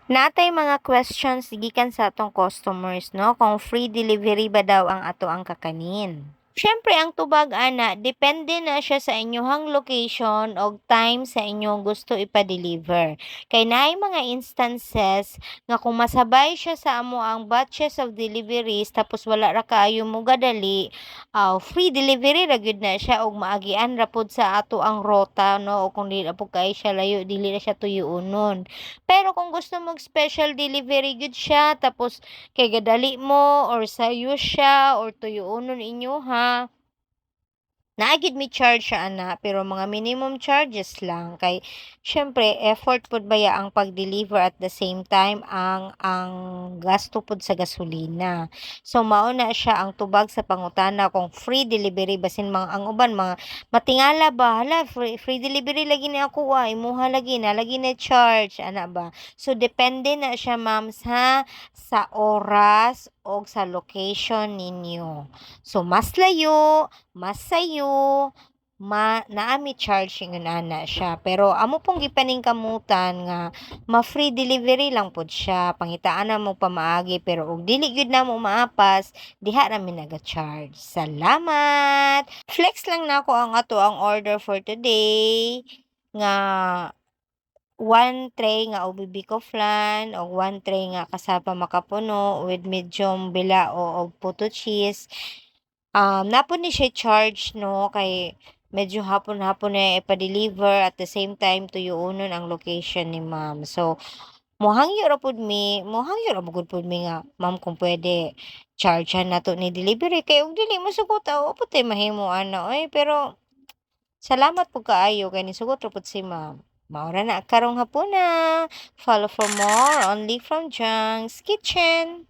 Natay mga questions gikan sa atong customers, no, kung free delivery ba daw ang ato ang kakanin. Siyempre ang tubag ana, depende na siya sa inyohang location o time sa inyong gusto ipa-deliver. Kay naay mga instances nga kung masabay siya sa amo ang batches of deliveries tapos wala ra kaayo mo gadali, free delivery ra gyud na siya og maagian ra pod sa ato ang rota, no, o kung dili ra pud kaayo siya layo, dili ra siya tuyuonon. Pero kung gusto mong special delivery good siya tapos kay gadali mo or sayo siya or tuyoonon inyo ha, naa gid mi charge siya ana, pero mga minimum charges lang kay siyempre effort pud baya ang pag-deliver at the same time ang gasto pud sa gasolina. So mao na siya ang tubag sa pangutana kung free delivery basin mga ang uban mga matingala ba, hala free delivery lagi ni ako imuha lagi na lagi na charge ana ba. So depende na siya ma'am sa oras o sa location ninyo. So mas sayo, naa mi charge ingon ana siya. Pero amo pong gipaningkamutan nga ma-free delivery lang pod siya. Pangitaan na mo pamaagi pero og dili gyud namo maapas, diha ra mi naga-charge. Salamat. Flex lang nako ang ato ang order for today nga one tray nga ubibiko flan o one tray nga kasapa makapuno with medium bilao og puto cheese. Napon ni siya charge, no, kay medyo hapon-hapon na ipa-deliver at the same time tuyuonon ang location ni ma'am. So, mohangyo ra pud pud mi nga, ma'am kung pwede chargehan nato ni delivery kay og dili masugot wa pud tay mahimo ana oy. Pero salamat pud kaayo kay nisugot ra pud si ma'am. Mao ra na karong hapuna. Follow for more only from Jang's Kitchen.